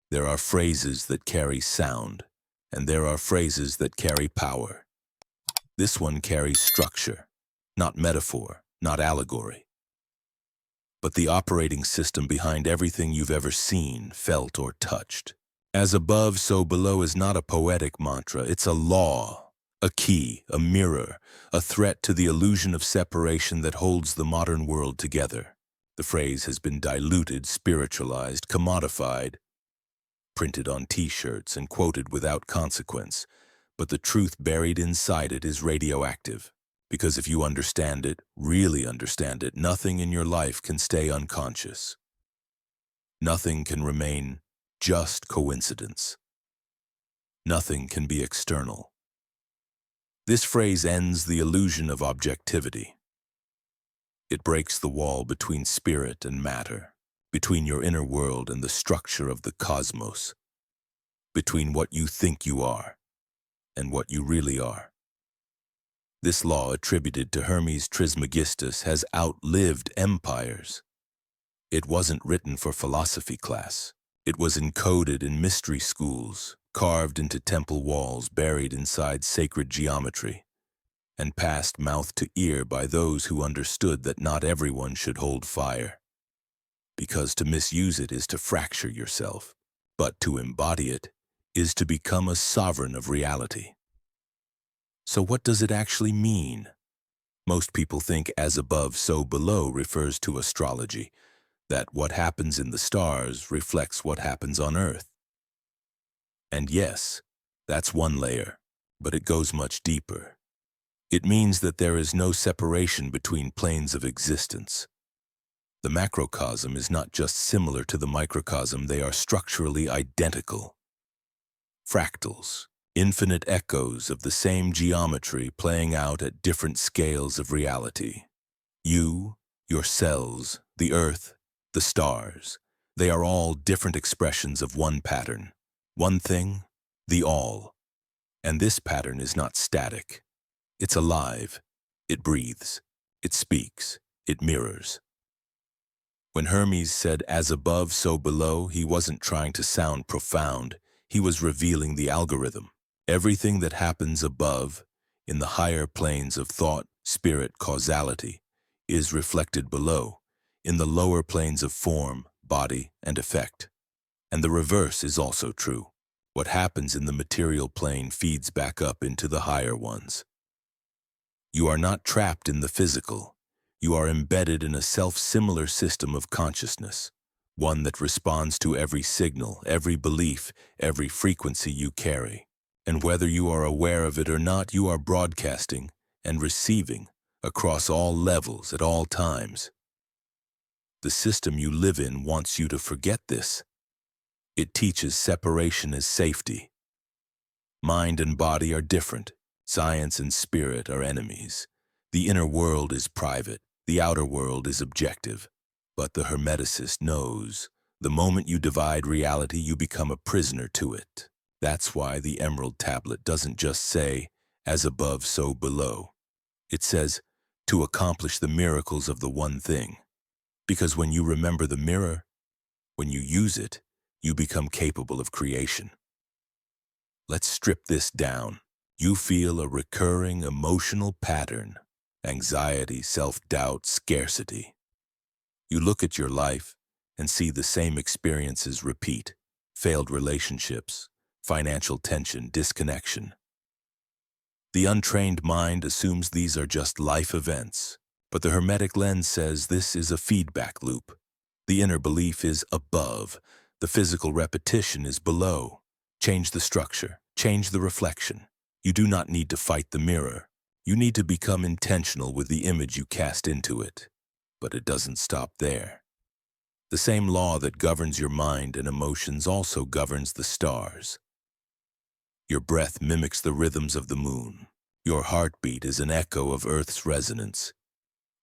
There are phrases that carry sound, and there are phrases that carry power. This one carries structure, not metaphor, not allegory, but the operating system behind everything you've ever seen, felt, or touched. As above, so below is not a poetic mantra, it's a law, a key, a mirror, a threat to the illusion of separation that holds the modern world together. The phrase has been diluted, spiritualized, commodified, printed on t-shirts and quoted without consequence, but the truth buried inside it is radioactive. Because if you understand it, really understand it, nothing in your life can stay unconscious. Nothing can remain just coincidence. Nothing can be external. This phrase ends the illusion of objectivity. It breaks the wall between spirit and matter, between your inner world and the structure of the cosmos, between what you think you are and what you really are. This law, attributed to Hermes Trismegistus, has outlived empires. It wasn't written for philosophy class. It was encoded in mystery schools, carved into temple walls, buried inside sacred geometry, and passed mouth to ear by those who understood that not everyone should hold fire. Because to misuse it is to fracture yourself, but to embody it is to become a sovereign of reality. So what does it actually mean? Most people think as above, so below refers to astrology, that what happens in the stars reflects what happens on Earth. And yes, that's one layer, but it goes much deeper. It means that there is no separation between planes of existence. The macrocosm is not just similar to the microcosm, they are structurally identical. Fractals, infinite echoes of the same geometry playing out at different scales of reality. You, your cells, the Earth, the stars, they are all different expressions of one pattern. One thing, the all. And this pattern is not static. It's alive. It breathes. It speaks. It mirrors. When Hermes said, as above, so below, he wasn't trying to sound profound. He was revealing the algorithm. Everything that happens above, in the higher planes of thought, spirit, causality, is reflected below, in the lower planes of form, body, and effect. And the reverse is also true. What happens in the material plane feeds back up into the higher ones. You are not trapped in the physical. You are embedded in a self-similar system of consciousness, one that responds to every signal, every belief, every frequency you carry. And whether you are aware of it or not, you are broadcasting and receiving across all levels at all times. The system you live in wants you to forget this. It teaches separation as safety. Mind and body are different. Science and spirit are enemies. The inner world is private. The outer world is objective. But the Hermeticist knows, the moment you divide reality, you become a prisoner to it. That's why the Emerald Tablet doesn't just say, as above, so below. It says, to accomplish the miracles of the one thing. Because when you remember the mirror, when you use it, you become capable of creation. Let's strip this down. You feel a recurring emotional pattern: anxiety, self-doubt, scarcity. You look at your life and see the same experiences repeat: failed relationships, financial tension, disconnection. The untrained mind assumes these are just life events, but the Hermetic lens says this is a feedback loop. The inner belief is above, the physical repetition is below. Change the structure, change the reflection. You do not need to fight the mirror. You need to become intentional with the image you cast into it. But it doesn't stop there. The same law that governs your mind and emotions also governs the stars. Your breath mimics the rhythms of the moon. Your heartbeat is an echo of Earth's resonance.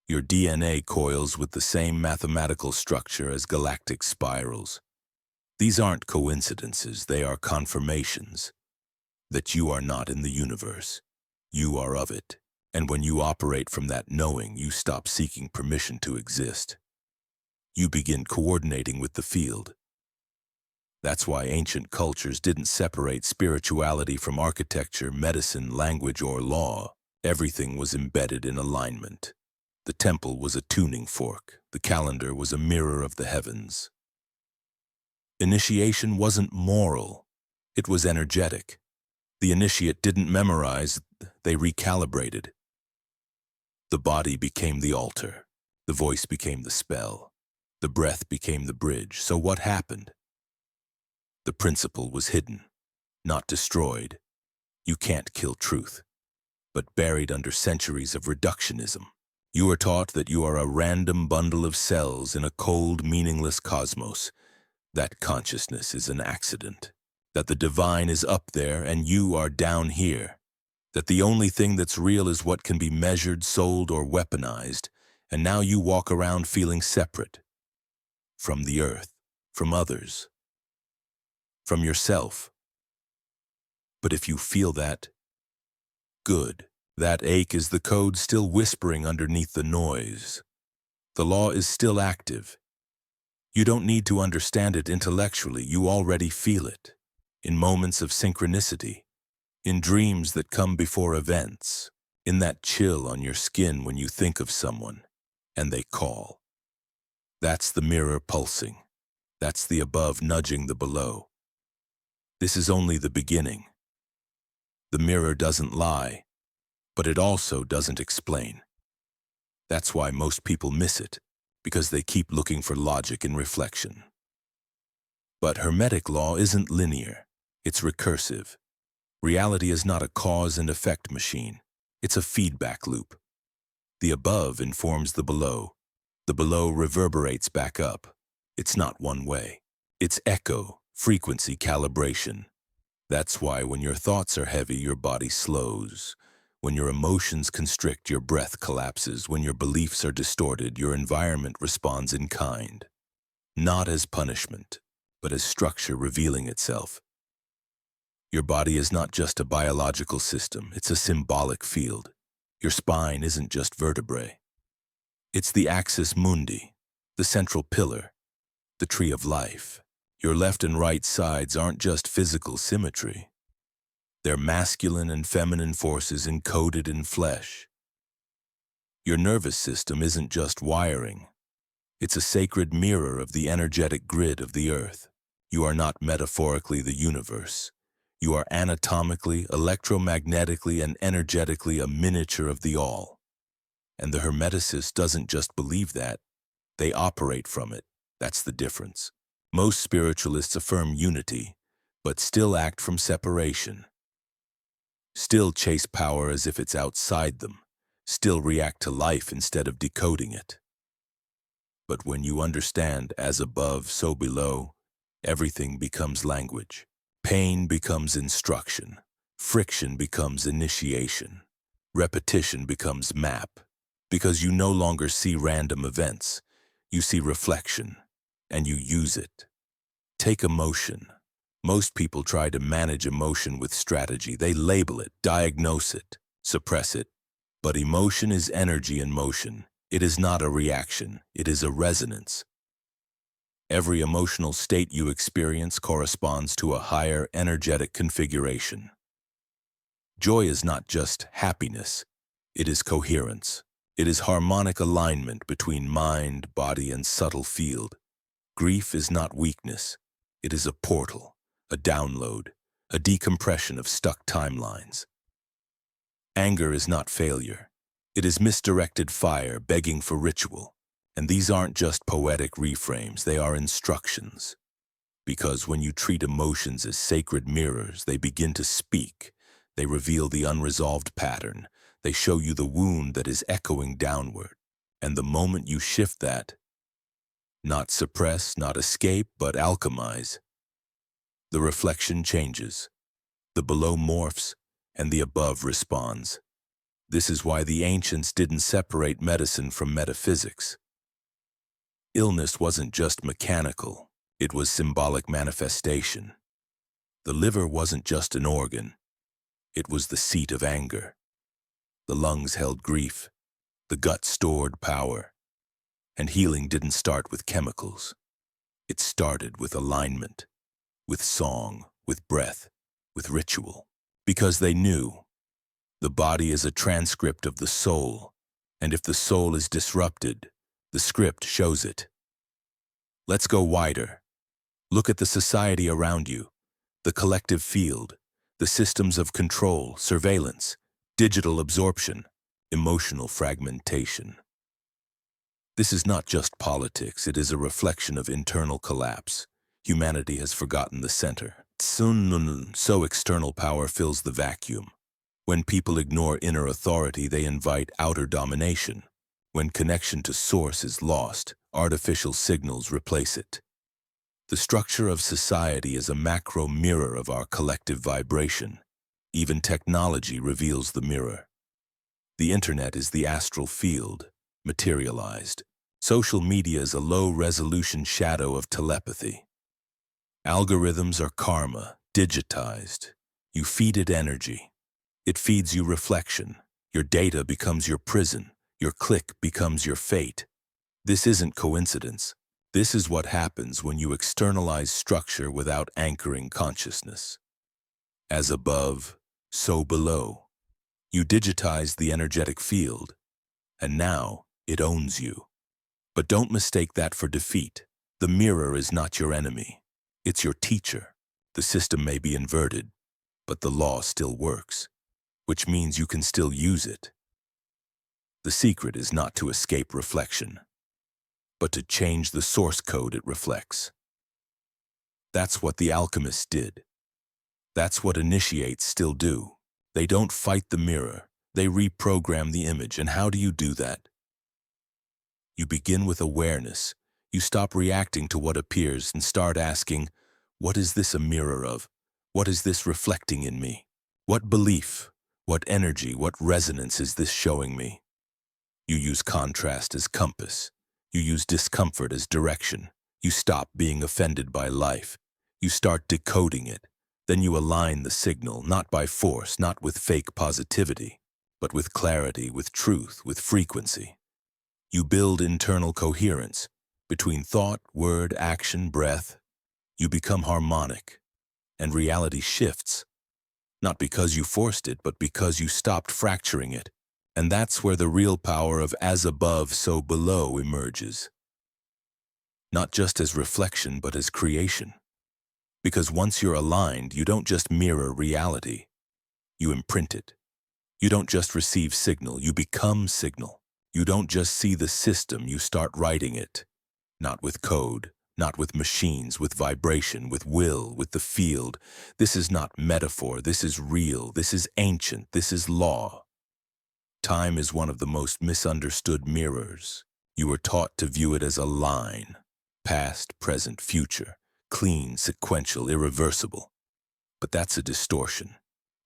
Your DNA coils with the same mathematical structure as galactic spirals. These aren't coincidences, they are confirmations that you are not in the universe. You are of it. And when you operate from that knowing, you stop seeking permission to exist. You begin coordinating with the field. That's why ancient cultures didn't separate spirituality from architecture, medicine, language, or law. Everything was embedded in alignment. The temple was a tuning fork. The calendar was a mirror of the heavens. Initiation wasn't moral. It was energetic. The initiate didn't memorize, they recalibrated. The body became the altar. The voice became the spell. The breath became the bridge. So what happened? The principle was hidden, not destroyed. You can't kill truth, but buried under centuries of reductionism. You are taught that you are a random bundle of cells in a cold, meaningless cosmos, that consciousness is an accident, that the divine is up there and you are down here, that the only thing that's real is what can be measured, sold, or weaponized, and now you walk around feeling separate from the earth, from others, from yourself. But if you feel that, good. That ache is the code still whispering underneath the noise. The law is still active. You don't need to understand it intellectually, you already feel it. In moments of synchronicity, in dreams that come before events, in that chill on your skin when you think of someone, and they call. That's the mirror pulsing. That's the above nudging the below. This is only the beginning. The mirror doesn't lie, but it also doesn't explain. That's why most people miss it, because they keep looking for logic in reflection. But Hermetic law isn't linear, it's recursive. Reality is not a cause and effect machine, it's a feedback loop. The above informs the below reverberates back up. It's not one way. It's echo, frequency calibration. That's why when your thoughts are heavy, your body slows. When your emotions constrict, your breath collapses. When your beliefs are distorted, your environment responds in kind. Not as punishment, but as structure revealing itself. Your body is not just a biological system, it's a symbolic field. Your spine isn't just vertebrae. It's the axis mundi, the central pillar, the tree of life. Your left and right sides aren't just physical symmetry. They're masculine and feminine forces encoded in flesh. Your nervous system isn't just wiring. It's a sacred mirror of the energetic grid of the earth. You are not metaphorically the universe. You are anatomically, electromagnetically, and energetically a miniature of the all. And the Hermeticist doesn't just believe that, they operate from it. That's the difference. Most spiritualists affirm unity, but still act from separation. Still chase power as if it's outside them. Still react to life instead of decoding it. But when you understand as above, so below, everything becomes language. Pain becomes instruction. Friction becomes initiation. Repetition becomes map. Because you no longer see random events. You see reflection, and you use it. Take emotion. Most people try to manage emotion with strategy. They label it, diagnose it, suppress it. But emotion is energy in motion. It is not a reaction. It is a resonance. Every emotional state you experience corresponds to a higher energetic configuration. Joy is not just happiness. It is coherence. It is harmonic alignment between mind, body, and subtle field. Grief is not weakness. It is a portal, a download, a decompression of stuck timelines. Anger is not failure. It is misdirected fire begging for ritual. And these aren't just poetic reframes, they are instructions. Because when you treat emotions as sacred mirrors, they begin to speak. They reveal the unresolved pattern. They show you the wound that is echoing downward. And the moment you shift that, not suppress, not escape, but alchemize, the reflection changes. The below morphs, and the above responds. This is why the ancients didn't separate medicine from metaphysics. Illness wasn't just mechanical, it was symbolic manifestation. The liver wasn't just an organ, it was the seat of anger. The lungs held grief, the gut stored power. And healing didn't start with chemicals. It started with alignment. with song, with breath, with ritual. Because they knew the body is a transcript of the soul, and if the soul is disrupted, the script shows it. Let's go wider. Look at the society around you, the collective field, the systems of control, surveillance, digital absorption, emotional fragmentation. This is not just politics, it is a reflection of internal collapse. Humanity has forgotten the center. So external power fills the vacuum. When people ignore inner authority, they invite outer domination. When connection to source is lost, artificial signals replace it. The structure of society is a macro mirror of our collective vibration. Even technology reveals the mirror. The internet is the astral field, materialized. Social media is a low-resolution shadow of telepathy. Algorithms are karma, digitized. You feed it energy. It feeds you reflection. Your data becomes your prison. Your click becomes your fate. This isn't coincidence. This is what happens when you externalize structure without anchoring consciousness. As above, so below. You digitize the energetic field, and now it owns you. But don't mistake that for defeat. The mirror is not your enemy. It's your teacher. The system may be inverted, but the law still works, which means you can still use it. The secret is not to escape reflection, but to change the source code it reflects. That's what the alchemists did. That's what initiates still do. They don't fight the mirror, they reprogram the image. And how do you do that? You begin with awareness. You stop reacting to what appears and start asking, what is this a mirror of? What is this reflecting in me? What belief, what energy, what resonance is this showing me? You use contrast as compass. You use discomfort as direction. You stop being offended by life. You start decoding it. Then you align the signal, not by force, not with fake positivity, but with clarity, with truth, with frequency. You build internal coherence between thought, word, action, breath. You become harmonic, and reality shifts, not because you forced it, but because you stopped fracturing it. And that's where the real power of as above, so below emerges. Not just as reflection, but as creation. Because once you're aligned, you don't just mirror reality, you imprint it. You don't just receive signal, you become signal. You don't just see the system, you start writing it. Not with code, not with machines, with vibration, with will, with the field. This is not metaphor, this is real, this is ancient, this is law. Time is one of the most misunderstood mirrors. You were taught to view it as a line, past, present, future, clean, sequential, irreversible. But that's a distortion.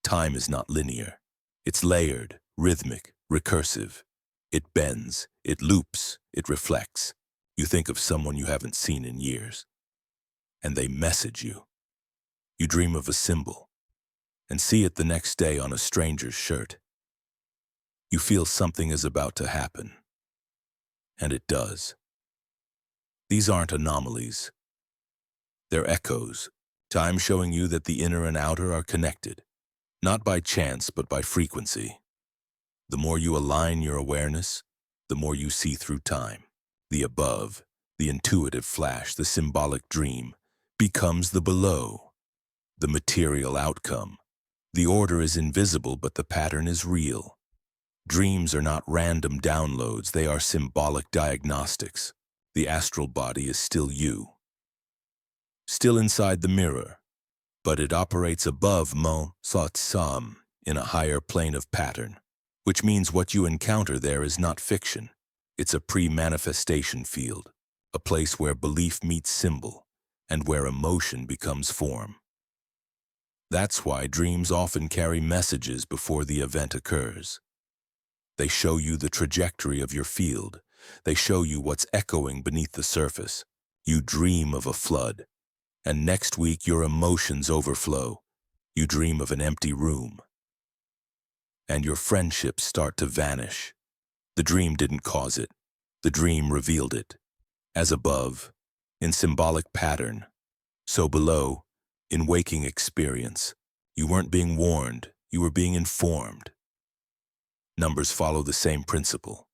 Time is not linear. It's layered, rhythmic, recursive. It bends, it loops, it reflects. You think of someone you haven't seen in years, and they message you. You dream of a symbol, and see it the next day on a stranger's shirt. You feel something is about to happen, and it does. These aren't anomalies. They're echoes, time showing you that the inner and outer are connected, not by chance, but by frequency. The more you align your awareness, the more you see through time. The above, the intuitive flash, the symbolic dream, becomes the below, the material outcome. The order is invisible, but the pattern is real. Dreams are not random downloads, they are symbolic diagnostics. The astral body is still you, still inside the mirror, but it operates above Mo Sot Sam in a higher plane of pattern, which means what you encounter there is not fiction. It's a pre-manifestation field, a place where belief meets symbol, and where emotion becomes form. That's why dreams often carry messages before the event occurs. They show you the trajectory of your field. They show you what's echoing beneath the surface. You dream of a flood, and next week your emotions overflow. You dream of an empty room, and your friendships start to vanish. The dream didn't cause it. The dream revealed it. As above, in symbolic pattern, so below, In waking experience, you weren't being warned, you were being informed. Numbers follow the same principle.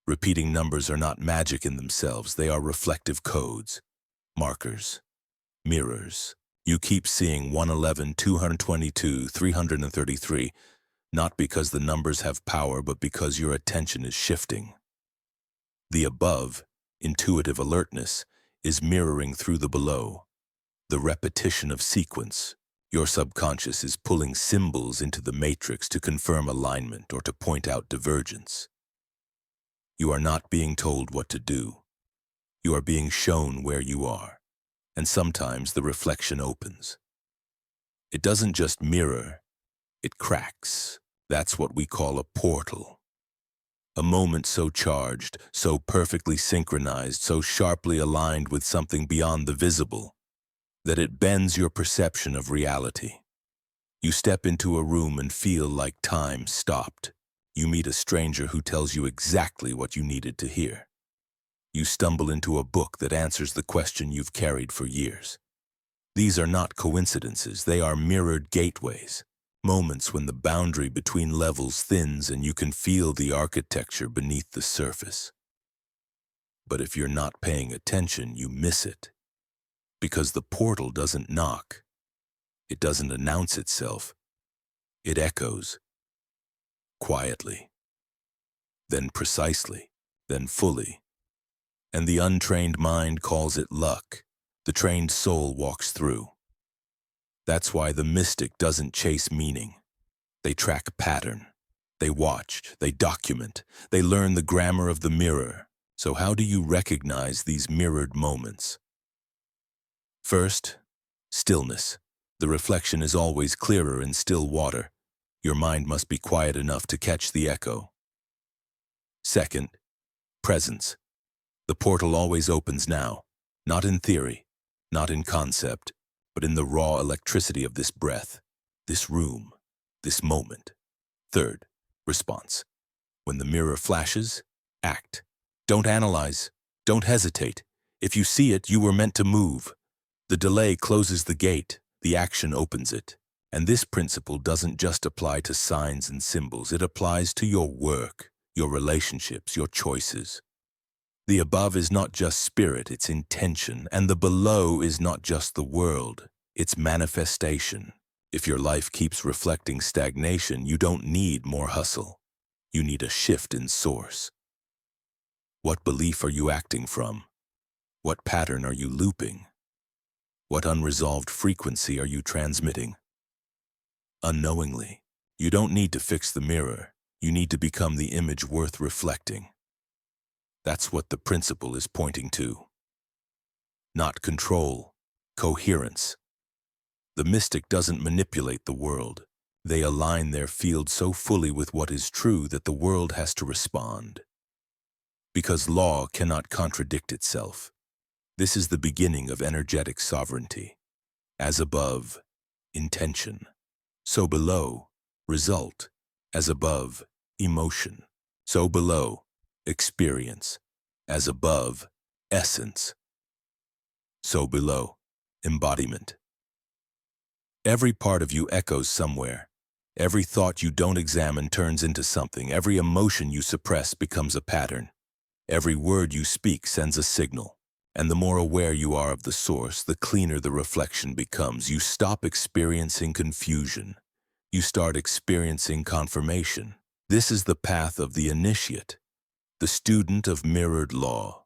Repeating numbers are not magic in themselves, they are reflective codes, markers, mirrors. You keep seeing 111, 222, 333, not because the numbers have power, but because your attention is shifting. The above, intuitive alertness, is mirroring through the below. The repetition of sequence. Your subconscious is pulling symbols into the matrix to confirm alignment or to point out divergence. You are not being told what to do. You are being shown where you are, and sometimes the reflection opens. It doesn't just mirror, it cracks. That's what we call a portal. A moment so charged, so perfectly synchronized, so sharply aligned with something beyond the visible, that it bends your perception of reality. You step into a room and feel like time stopped. You meet a stranger who tells you exactly what you needed to hear. You stumble into a book that answers the question you've carried for years. These are not coincidences, they are mirrored gateways, moments when the boundary between levels thins and you can feel the architecture beneath the surface. But if you're not paying attention, you miss it. Because the portal doesn't knock. It doesn't announce itself. It echoes. Quietly. Then precisely. Then fully. And the untrained mind calls it luck. The trained soul walks through. That's why the mystic doesn't chase meaning. They track pattern. They watch. They document. They learn the grammar of the mirror. So how do you recognize these mirrored moments? First, stillness. The reflection is always clearer in still water. Your mind must be quiet enough to catch the echo. Second, presence. The portal always opens now, not in theory, not in concept, but in the raw electricity of this breath, this room, this moment. Third, response. When the mirror flashes, act. Don't analyze. Don't hesitate. If you see it, you were meant to move. The delay closes the gate, the action opens it. And this principle doesn't just apply to signs and symbols, it applies to your work, your relationships, your choices. The above is not just spirit, it's intention, and the below is not just the world, it's manifestation. If your life keeps reflecting stagnation, you don't need more hustle. You need a shift in source. What belief are you acting from? What pattern are you looping? What unresolved frequency are you transmitting? Unknowingly, you don't need to fix the mirror. You need to become the image worth reflecting. That's what the principle is pointing to. Not control, coherence. The mystic doesn't manipulate the world. They align their field so fully with what is true that the world has to respond. Because law cannot contradict itself. This is the beginning of energetic sovereignty. As above, intention. So below, result. As above, emotion. So below, experience. As above, essence. So below, embodiment. Every part of you echoes somewhere. Every thought you don't examine turns into something. Every emotion you suppress becomes a pattern. Every word you speak sends a signal. And the more aware you are of the source, the cleaner the reflection becomes. You stop experiencing confusion. You start experiencing confirmation. This is the path of the initiate, the student of mirrored law.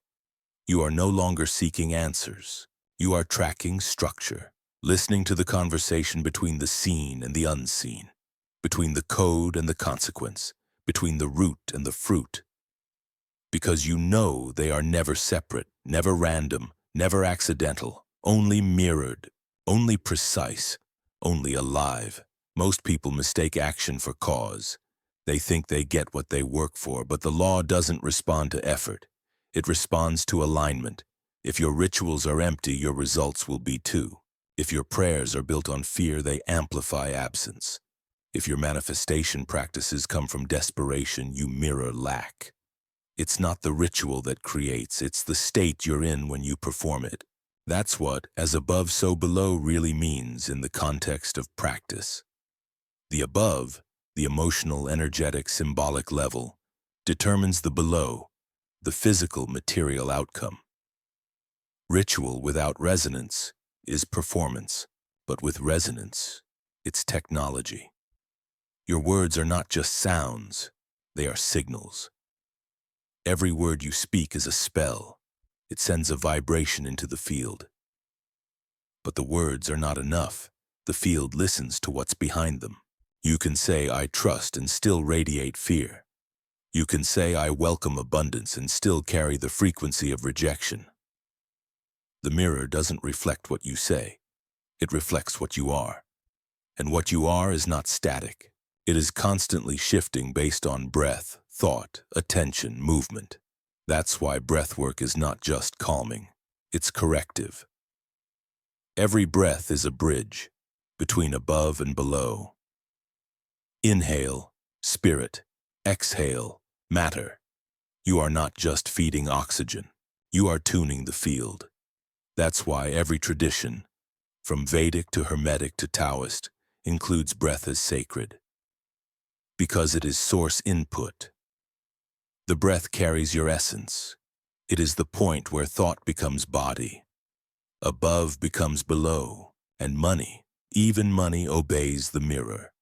You are no longer seeking answers. You are tracking structure, listening to the conversation between the seen and the unseen, between the code and the consequence, between the root and the fruit. Because you know they are never separate, never random, never accidental, only mirrored, only precise, only alive. Most people mistake action for cause. They think they get what they work for, but the law doesn't respond to effort. It responds to alignment. If your rituals are empty, your results will be too. If your prayers are built on fear, they amplify absence. If your manifestation practices come from desperation, you mirror lack. It's not the ritual that creates, it's the state you're in when you perform it. That's what "as above, so below" really means in the context of practice. The above, the emotional, energetic, symbolic level, determines the below, the physical, material outcome. Ritual without resonance is performance, but with resonance, it's technology. Your words are not just sounds, they are signals. Every word you speak is a spell. It sends a vibration into the field. But the words are not enough. The field listens to what's behind them. You can say, "I trust," and still radiate fear. You can say, "I welcome abundance," and still carry the frequency of rejection. The mirror doesn't reflect what you say. It reflects what you are. And what you are is not static. It is constantly shifting based on breath, thought, attention, movement. That's why breathwork is not just calming. It's corrective. Every breath is a bridge between above and below. Inhale, spirit. Exhale, matter. You are not just feeding oxygen. You are tuning the field. That's why every tradition, from Vedic to Hermetic to Taoist, includes breath as sacred. Because it is source input. The breath carries your essence. It is the point where thought becomes body. Above becomes below, and money, even money, obeys the mirror.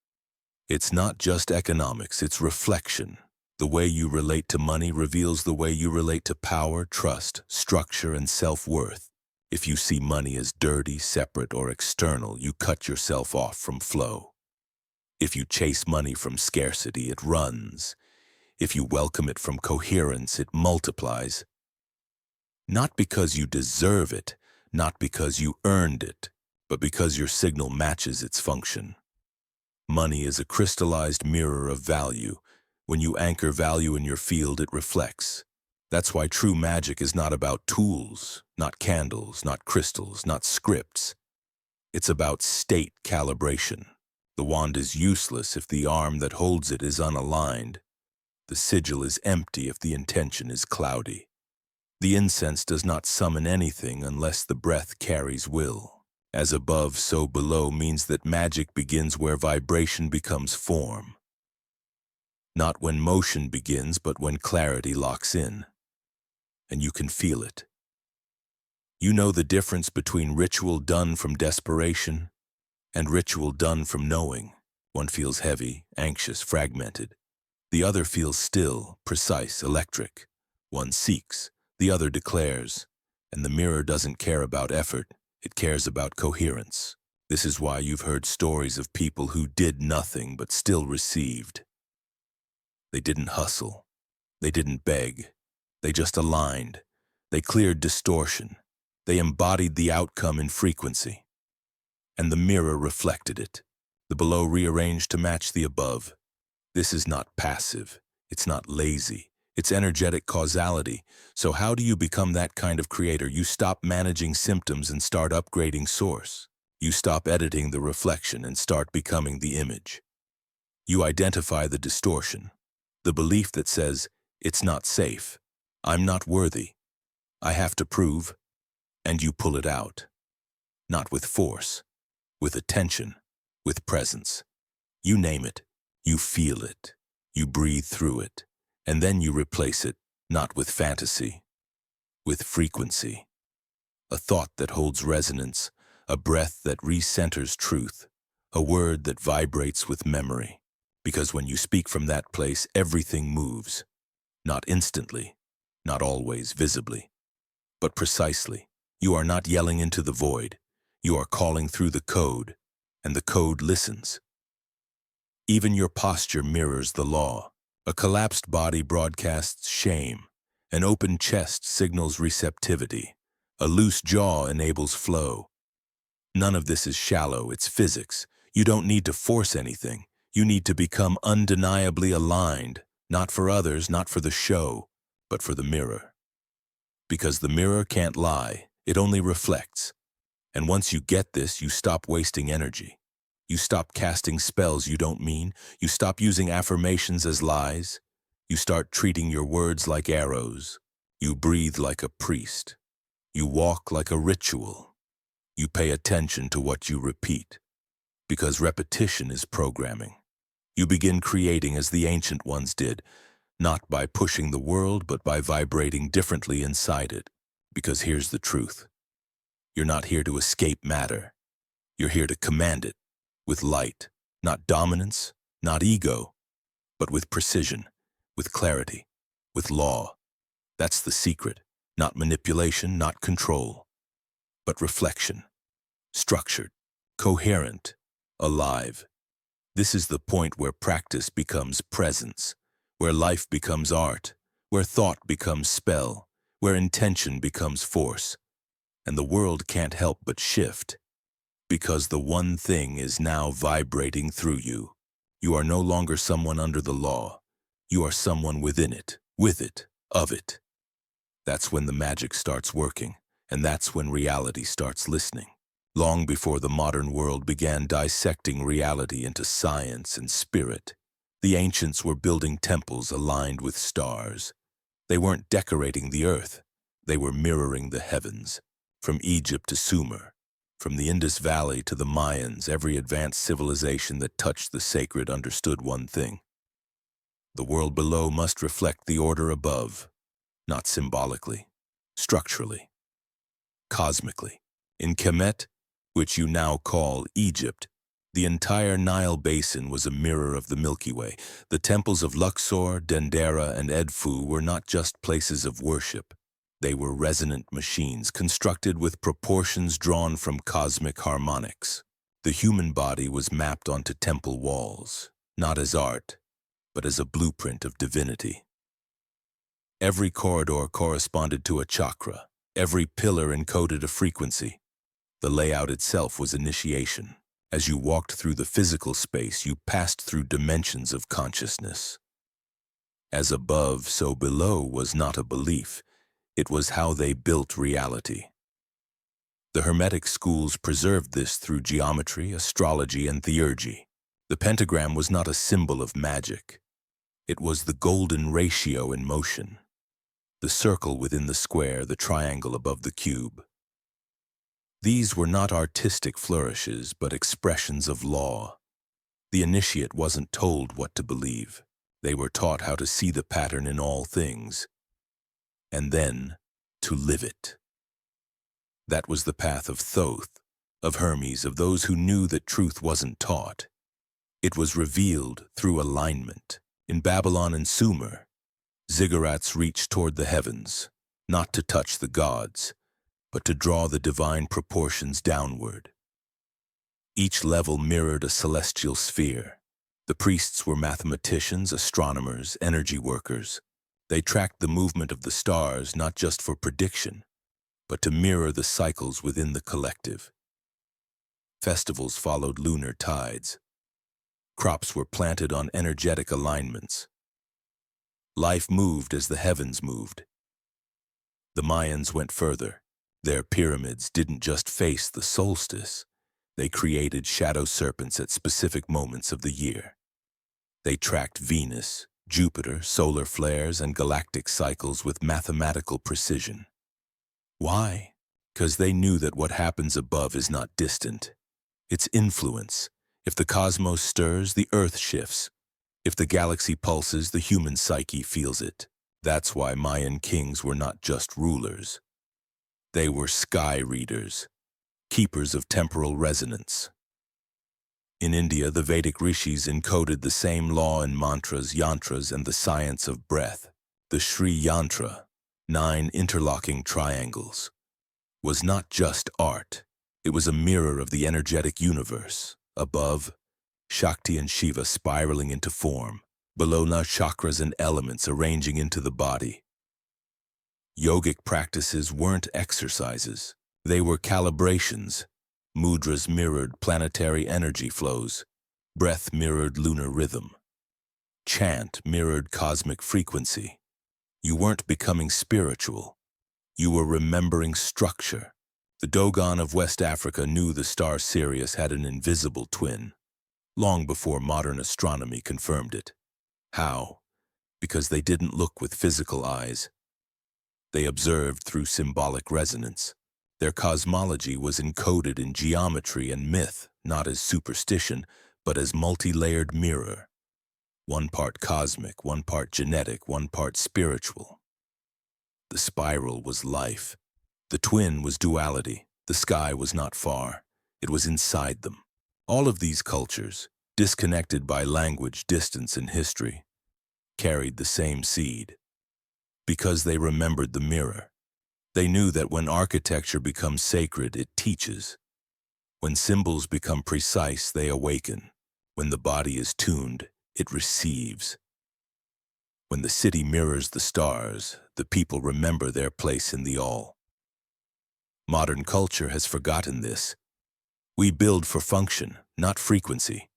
It's not just economics, it's reflection. The way you relate to money reveals the way you relate to power, trust, structure, and self-worth. If you see money as dirty, separate, or external, you cut yourself off from flow. If you chase money from scarcity, it runs. If you welcome it from coherence, it multiplies. Not because you deserve it, not because you earned it, but because your signal matches its function. Money is a crystallized mirror of value. When you anchor value in your field, it reflects. That's why true magic is not about tools, not candles, not crystals, not scripts. It's about state calibration. The wand is useless if the arm that holds it is unaligned. The sigil is empty if the intention is cloudy. The incense does not summon anything unless the breath carries will. As above, so below means that magic begins where vibration becomes form. Not when motion begins, but when clarity locks in. And you can feel it. You know the difference between ritual done from desperation and ritual done from knowing. One feels heavy, anxious, fragmented. The other feels still, precise, electric. One seeks, the other declares. And the mirror doesn't care about effort. It cares about coherence. This is why you've heard stories of people who did nothing but still received. They didn't hustle. They didn't beg. They just aligned. They cleared distortion. They embodied the outcome in frequency. And the mirror reflected it. The below rearranged to match the above. This is not passive. It's not lazy. It's energetic causality. So how do you become that kind of creator? You stop managing symptoms and start upgrading source. You stop editing the reflection and start becoming the image. You identify the distortion, the belief that says, "It's not safe. I'm not worthy. I have to prove," and you pull it out. Not with force, with attention, with presence. You name it, you feel it, you breathe through it. And then you replace it, not with fantasy, with frequency. A thought that holds resonance, a breath that recenters truth, a word that vibrates with memory. Because when you speak from that place, everything moves. Not instantly, not always visibly, but precisely. You are not yelling into the void. You are calling through the code, and the code listens. Even your posture mirrors the law. A collapsed body broadcasts shame. An open chest signals receptivity. A loose jaw enables flow. None of this is shallow, it's physics. You don't need to force anything. You need to become undeniably aligned, not for others, not for the show, but for the mirror. Because the mirror can't lie, it only reflects. And once you get this, you stop wasting energy. You stop casting spells you don't mean. You stop using affirmations as lies. You start treating your words like arrows. You breathe like a priest. You walk like a ritual. You pay attention to what you repeat, because repetition is programming. You begin creating as the ancient ones did, not by pushing the world, but by vibrating differently inside it. Because here's the truth. You're not here to escape matter. You're here to command it, with light, not dominance, not ego, but with precision, with clarity, with law. That's the secret, not manipulation, not control, but reflection, structured, coherent, alive. This is the point where practice becomes presence, where life becomes art, where thought becomes spell, where intention becomes force. And the world can't help but shift, because the one thing is now vibrating through you. You are no longer someone under the law. You are someone within it, with it, of it. That's when the magic starts working, and that's when reality starts listening. Long before the modern world began dissecting reality into science and spirit, the ancients were building temples aligned with stars. They weren't decorating the earth. They were mirroring the heavens. From Egypt to Sumer, from the Indus Valley to the Mayans, every advanced civilization that touched the sacred understood one thing. The world below must reflect the order above, not symbolically, structurally, cosmically. In Kemet, which you now call Egypt, the entire Nile basin was a mirror of the Milky Way. The temples of Luxor, Dendera, and Edfu were not just places of worship. They were resonant machines constructed with proportions drawn from cosmic harmonics. The human body was mapped onto temple walls, not as art, but as a blueprint of divinity. Every corridor corresponded to a chakra. Every pillar encoded a frequency. The layout itself was initiation. As you walked through the physical space, you passed through dimensions of consciousness. As above, so below was not a belief. It was how they built reality. The Hermetic schools preserved this through geometry, astrology, and theurgy. The pentagram was not a symbol of magic. It was the golden ratio in motion. The circle within the square, the triangle above the cube. These were not artistic flourishes, but expressions of law. The initiate wasn't told what to believe. They were taught how to see the pattern in all things, and then to live it. That was the path of Thoth, of Hermes, of those who knew that truth wasn't taught. It was revealed through alignment. In Babylon and Sumer, ziggurats reached toward the heavens, not to touch the gods, but to draw the divine proportions downward. Each level mirrored a celestial sphere. The priests were mathematicians, astronomers, energy workers. They tracked the movement of the stars not just for prediction, but to mirror the cycles within the collective. Festivals followed lunar tides. Crops were planted on energetic alignments. Life moved as the heavens moved. The Mayans went further. Their pyramids didn't just face the solstice. They created shadow serpents at specific moments of the year. They tracked Venus, Jupiter, solar flares, and galactic cycles with mathematical precision. Why? Because they knew that what happens above is not distant. It's influence. If the cosmos stirs, the earth shifts. If the galaxy pulses, the human psyche feels it. That's why Mayan kings were not just rulers. They were sky readers, keepers of temporal resonance. In India, the Vedic rishis encoded the same law in mantras, yantras, and the science of breath. The Sri Yantra, 9 interlocking triangles, was not just art. It was a mirror of the energetic universe. Above, Shakti and Shiva spiraling into form. Below, chakras and elements arranging into the body. Yogic practices weren't exercises. They were calibrations. Mudras mirrored planetary energy flows. Breath mirrored lunar rhythm. Chant mirrored cosmic frequency. You weren't becoming spiritual. You were remembering structure. The Dogon of West Africa knew the star Sirius had an invisible twin, long before modern astronomy confirmed it. How? Because they didn't look with physical eyes. They observed through symbolic resonance. Their cosmology was encoded in geometry and myth, not as superstition, but as multi-layered mirror. One part cosmic, one part genetic, one part spiritual. The spiral was life. The twin was duality. The sky was not far. It was inside them. All of these cultures, disconnected by language, distance, and history, carried the same seed. Because they remembered the mirror. They knew that when architecture becomes sacred, it teaches. When symbols become precise, they awaken. When the body is tuned, it receives. When the city mirrors the stars, the people remember their place in the all. Modern culture has forgotten this. We build for function, not frequency.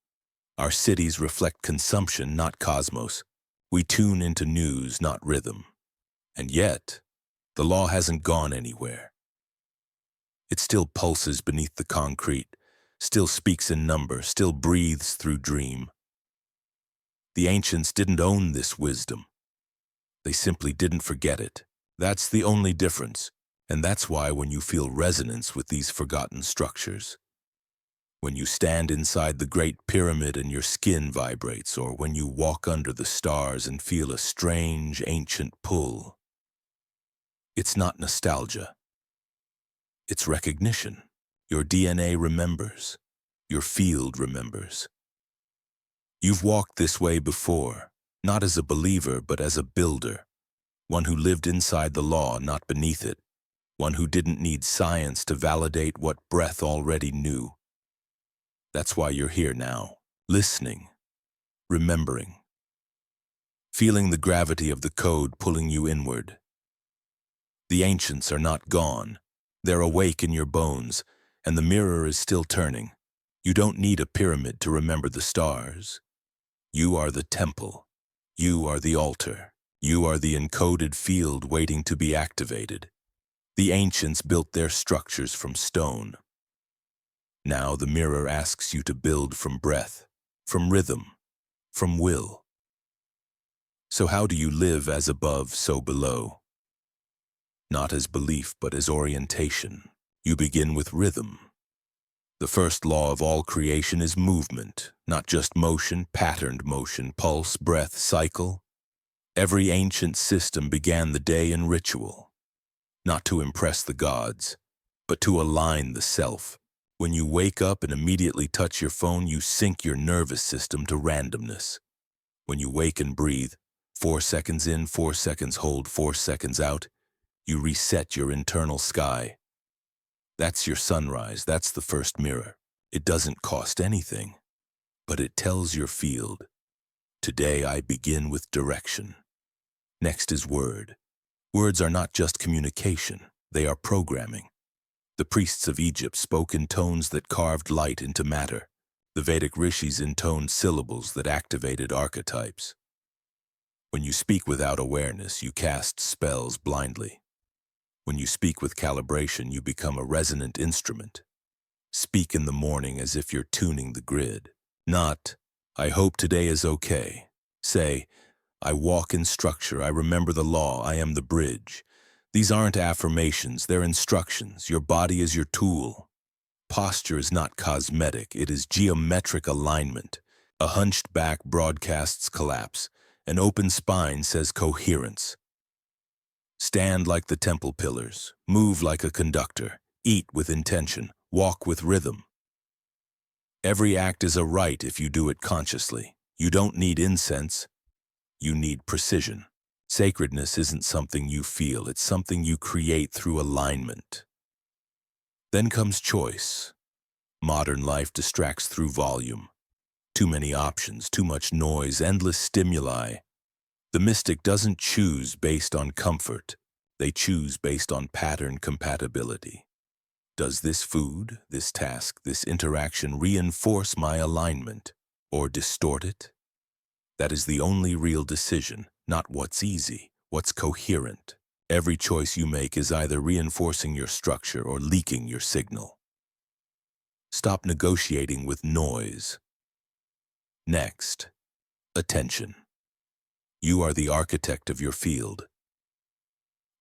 Our cities reflect consumption, not cosmos. We tune into news, not rhythm. And yet, the law hasn't gone anywhere. It still pulses beneath the concrete, still speaks in number, still breathes through dream. The ancients didn't own this wisdom. They simply didn't forget it. That's the only difference, and that's why when you feel resonance with these forgotten structures, when you stand inside the Great Pyramid and your skin vibrates, or when you walk under the stars and feel a strange, ancient pull, it's not nostalgia. It's recognition. Your DNA remembers. Your field remembers. You've walked this way before, not as a believer, but as a builder, one who lived inside the law, not beneath it, one who didn't need science to validate what breath already knew. That's why you're here now, listening, remembering, feeling the gravity of the code pulling you inward. The ancients are not gone. They're awake in your bones, and the mirror is still turning. You don't need a pyramid to remember the stars. You are the temple. You are the altar. You are the encoded field waiting to be activated. The ancients built their structures from stone. Now the mirror asks you to build from breath, from rhythm, from will. So how do you live as above, so below? Not as belief, but as orientation. You begin with rhythm. The first law of all creation is movement, not just motion, patterned motion, pulse, breath, cycle. Every ancient system began the day in ritual, not to impress the gods, but to align the self. When you wake up and immediately touch your phone, you sync your nervous system to randomness. When you wake and breathe, 4 seconds in, 4 seconds hold, 4 seconds out, you reset your internal sky. That's your sunrise, that's the first mirror. It doesn't cost anything, but it tells your field. Today I begin with direction. Next is word. Words are not just communication, they are programming. The priests of Egypt spoke in tones that carved light into matter. The Vedic rishis intoned syllables that activated archetypes. When you speak without awareness, you cast spells blindly. When you speak with calibration, you become a resonant instrument. Speak in the morning as if you're tuning the grid. Not, I hope today is okay. Say, I walk in structure, I remember the law, I am the bridge. These aren't affirmations, they're instructions. Your body is your tool. Posture is not cosmetic, it is geometric alignment. A hunched back broadcasts collapse. An open spine says coherence. Stand like the temple pillars, move like a conductor, eat with intention, walk with rhythm. Every act is a rite if you do it consciously. You don't need incense, you need precision. Sacredness isn't something you feel, it's something you create through alignment. Then comes choice. Modern life distracts through volume. Too many options, too much noise, endless stimuli. The mystic doesn't choose based on comfort. They choose based on pattern compatibility. Does this food, this task, this interaction reinforce my alignment or distort it? That is the only real decision, not what's easy, what's coherent. Every choice you make is either reinforcing your structure or leaking your signal. Stop negotiating with noise. Next, attention. You are the architect of your field.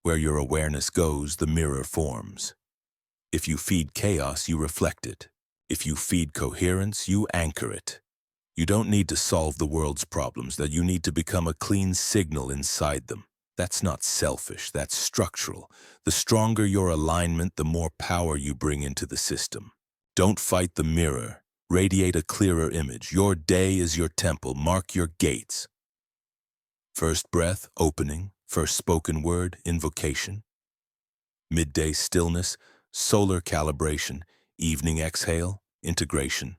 Where your awareness goes, the mirror forms. If you feed chaos, you reflect it. If you feed coherence, you anchor it. You don't need to solve the world's problems, that you need to become a clean signal inside them. That's not selfish, that's structural. The stronger your alignment, the more power you bring into the system. Don't fight the mirror. Radiate a clearer image. Your day is your temple. Mark your gates. First breath, opening. First spoken word, invocation. Midday stillness, solar calibration. Evening exhale, integration.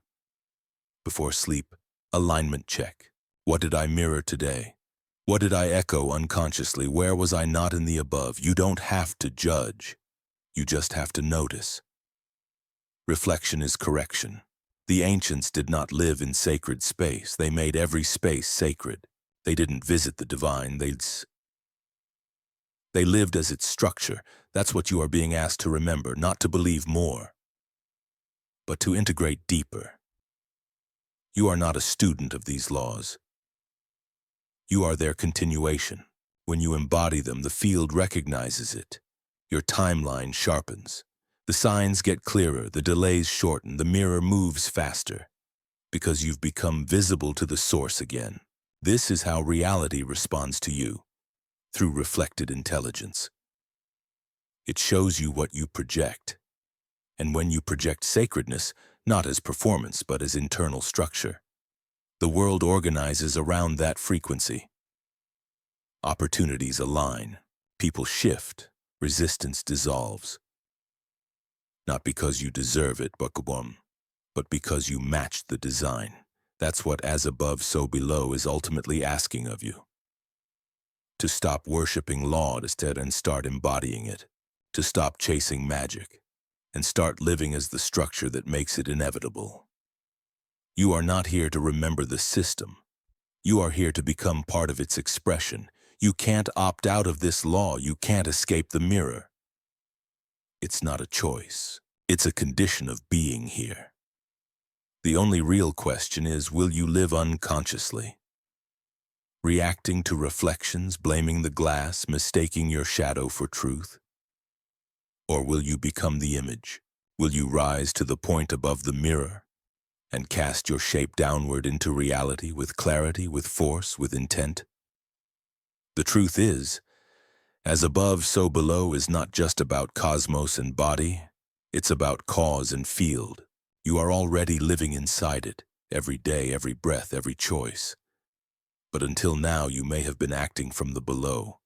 Before sleep, alignment check. What did I mirror today? What did I echo unconsciously? Where was I not in the above? You don't have to judge. You just have to notice. Reflection is correction. The ancients did not live in sacred space. They made every space sacred. They didn't visit the divine. They lived as its structure. That's what you are being asked to remember, not to believe more, but to integrate deeper. You are not a student of these laws. You are their continuation. When you embody them, the field recognizes it. Your timeline sharpens. The signs get clearer, the delays shorten, the mirror moves faster, because you've become visible to the source again. This is how reality responds to you, through reflected intelligence. It shows you what you project. And when you project sacredness, not as performance, but as internal structure, the world organizes around that frequency. Opportunities align, people shift, resistance dissolves. Not because you deserve it, but because you matched the design. That's what as above, so below is ultimately asking of you. To stop worshiping law instead and start embodying it. To stop chasing magic and start living as the structure that makes it inevitable. You are not here to remember the system. You are here to become part of its expression. You can't opt out of this law. You can't escape the mirror. It's not a choice. It's a condition of being here. The only real question is, will you live unconsciously? Reacting to reflections, blaming the glass, mistaking your shadow for truth? Or will you become the image? Will you rise to the point above the mirror and cast your shape downward into reality with clarity, with force, with intent? The truth is, as above, so below is not just about cosmos and body. It's about cause and field. You are already living inside it, every day, every breath, every choice. But until now, you may have been acting from the below,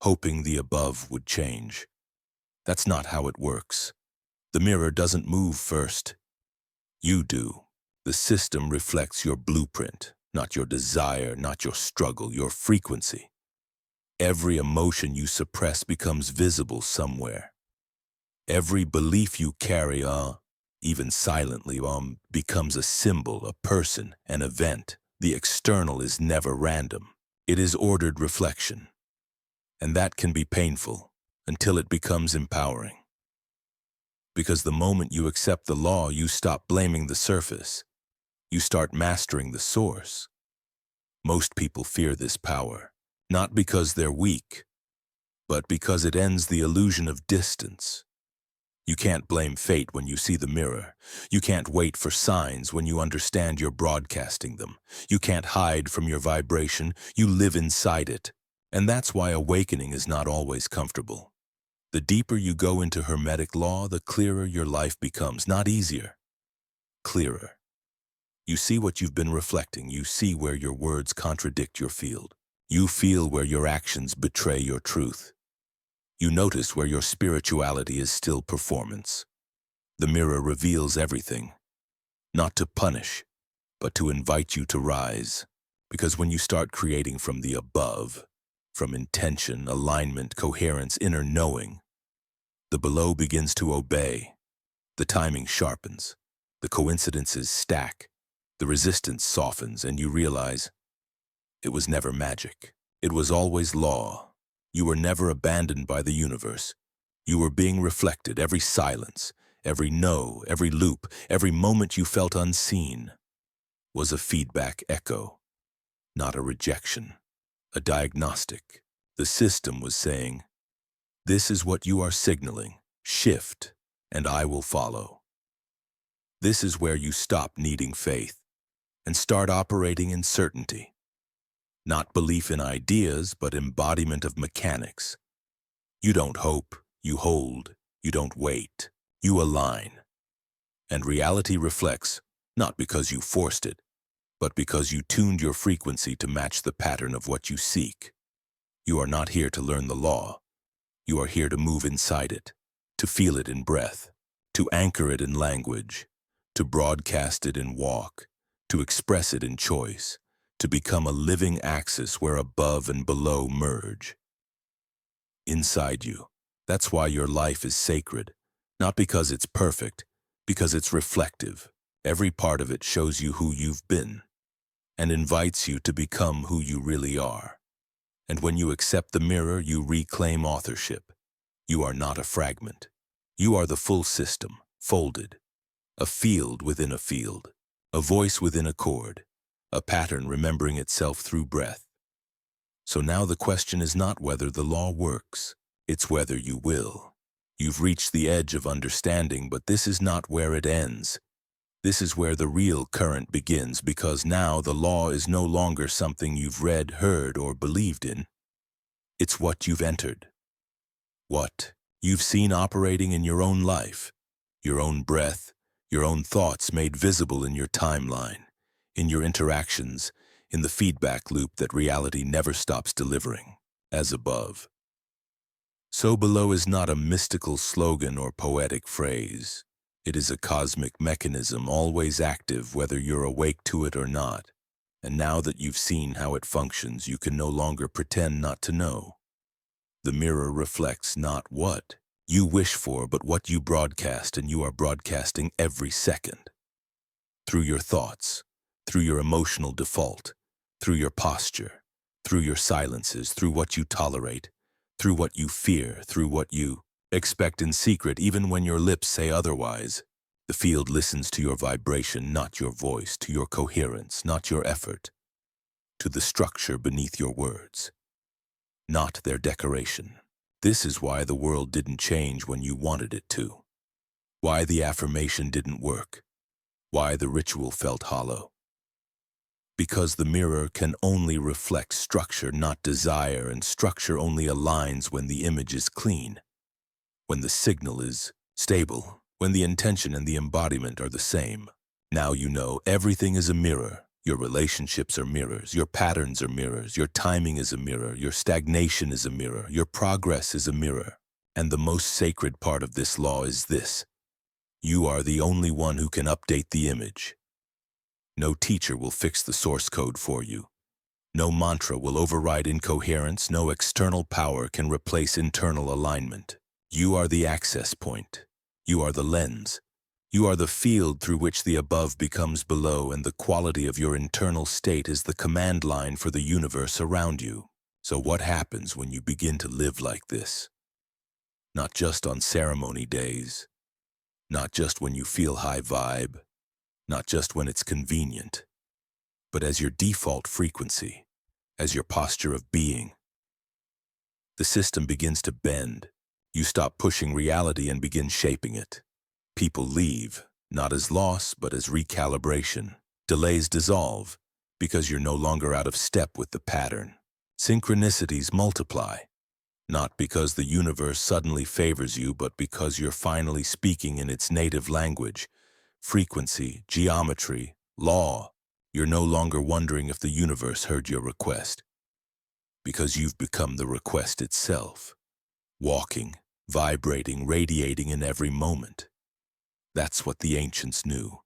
hoping the above would change. That's not how it works. The mirror doesn't move first. You do. The system reflects your blueprint, not your desire, not your struggle, your frequency. Every emotion you suppress becomes visible somewhere. Every belief you carry, even silently, becomes a symbol, a person, an event. The external is never random. It is ordered reflection. And that can be painful until it becomes empowering. Because the moment you accept the law, you stop blaming the surface. You start mastering the source. Most people fear this power, not because they're weak, but because it ends the illusion of distance. You can't blame fate when you see the mirror. You can't wait for signs when you understand you're broadcasting them. You can't hide from your vibration. You live inside it. And that's why awakening is not always comfortable. The deeper you go into Hermetic law, the clearer your life becomes. Not easier, clearer. You see what you've been reflecting. You see where your words contradict your field. You feel where your actions betray your truth. You notice where your spirituality is still performance. The mirror reveals everything, not to punish, but to invite you to rise. Because when you start creating from the above, from intention, alignment, coherence, inner knowing, the below begins to obey. The timing sharpens. The coincidences stack. The resistance softens, and you realize it was never magic. It was always law. You were never abandoned by the universe. You were being reflected. Every silence, every no, every loop, every moment you felt unseen was a feedback echo, not a rejection, a diagnostic. The system was saying, This is what you are signaling. Shift, and I will follow. This is where you stop needing faith and start operating in certainty. Not belief in ideas, but embodiment of mechanics. You don't hope, you hold, you don't wait, you align. And reality reflects, not because you forced it, but because you tuned your frequency to match the pattern of what you seek. You are not here to learn the law. You are here to move inside it, to feel it in breath, to anchor it in language, to broadcast it in walk, to express it in choice, to become a living axis where above and below merge. Inside you, that's why your life is sacred, not because it's perfect, because it's reflective. Every part of it shows you who you've been and invites you to become who you really are. And when you accept the mirror, you reclaim authorship. You are not a fragment. You are the full system, folded. A field within a field. A voice within a chord. A pattern remembering itself through breath. So now the question is not whether the law works. It's whether you will. You've reached the edge of understanding, but this is not where it ends. This is where the real current begins, because now the law is no longer something you've read, heard, or believed in. It's what you've entered. What you've seen operating in your own life, your own breath, your own thoughts made visible in your timeline, in your interactions, in the feedback loop that reality never stops delivering, as above. So below is not a mystical slogan or poetic phrase. It is a cosmic mechanism, always active whether you're awake to it or not. And now that you've seen how it functions, you can no longer pretend not to know. The mirror reflects not what you wish for, but what you broadcast, and you are broadcasting every second. Through your thoughts, through your emotional default, through your posture, through your silences, through what you tolerate, through what you fear, through what you expect in secret, even when your lips say otherwise. The field listens to your vibration, not your voice, to your coherence, not your effort, to the structure beneath your words, not their decoration. This is why the world didn't change when you wanted it to, why the affirmation didn't work, why the ritual felt hollow. Because the mirror can only reflect structure, not desire, and structure only aligns when the image is clean. When the signal is stable, when the intention and the embodiment are the same. Now you know everything is a mirror. Your relationships are mirrors, your patterns are mirrors, your timing is a mirror, your stagnation is a mirror, your progress is a mirror. And the most sacred part of this law is this: you are the only one who can update the image. No teacher will fix the source code for you. No mantra will override incoherence, no external power can replace internal alignment. You are the access point. You are the lens. You are the field through which the above becomes below, and the quality of your internal state is the command line for the universe around you. So what happens when you begin to live like this? Not just on ceremony days, not just when you feel high vibe, not just when it's convenient, but as your default frequency, as your posture of being. The system begins to bend. You stop pushing reality and begin shaping it. People leave, not as loss, but as recalibration. Delays dissolve, because you're no longer out of step with the pattern. Synchronicities multiply, not because the universe suddenly favors you, but because you're finally speaking in its native language. Frequency, geometry, law. You're no longer wondering if the universe heard your request, because you've become the request itself. Walking, vibrating, radiating in every moment. That's what the ancients knew.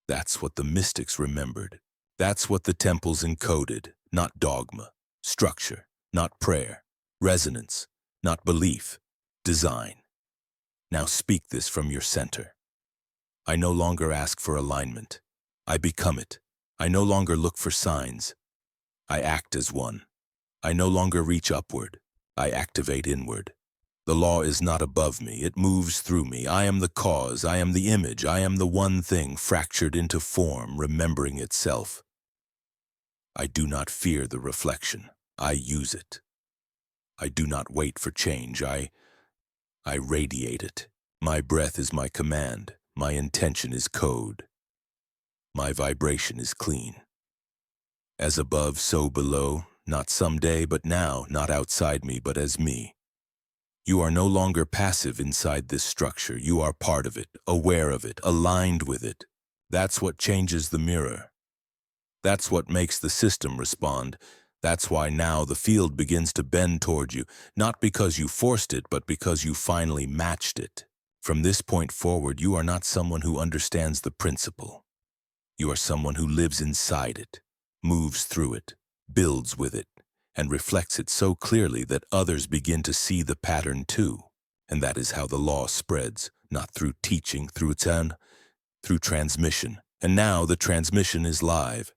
That's what the mystics remembered. That's what the temples encoded, not dogma, structure, not prayer, resonance, not belief, design. Now speak this from your center. I no longer ask for alignment. I become it. I no longer look for signs. I act as one. I no longer reach upward. I activate inward. The law is not above me, it moves through me. I am the cause, I am the image, I am the one thing fractured into form, remembering itself. I do not fear the reflection, I use it. I do not wait for change. I radiate it. My breath is my command. My intention is code. My vibration is clean. As above, so below, not someday, but now, not outside me, but as me. You are no longer passive inside this structure. You are part of it, aware of it, aligned with it. That's what changes the mirror. That's what makes the system respond. That's why now the field begins to bend toward you, not because you forced it, but because you finally matched it. From this point forward, you are not someone who understands the principle. You are someone who lives inside it, moves through it, builds with it, and reflects it so clearly that others begin to see the pattern too. And that is how the law spreads, not through teaching, through transmission. And now the transmission is live.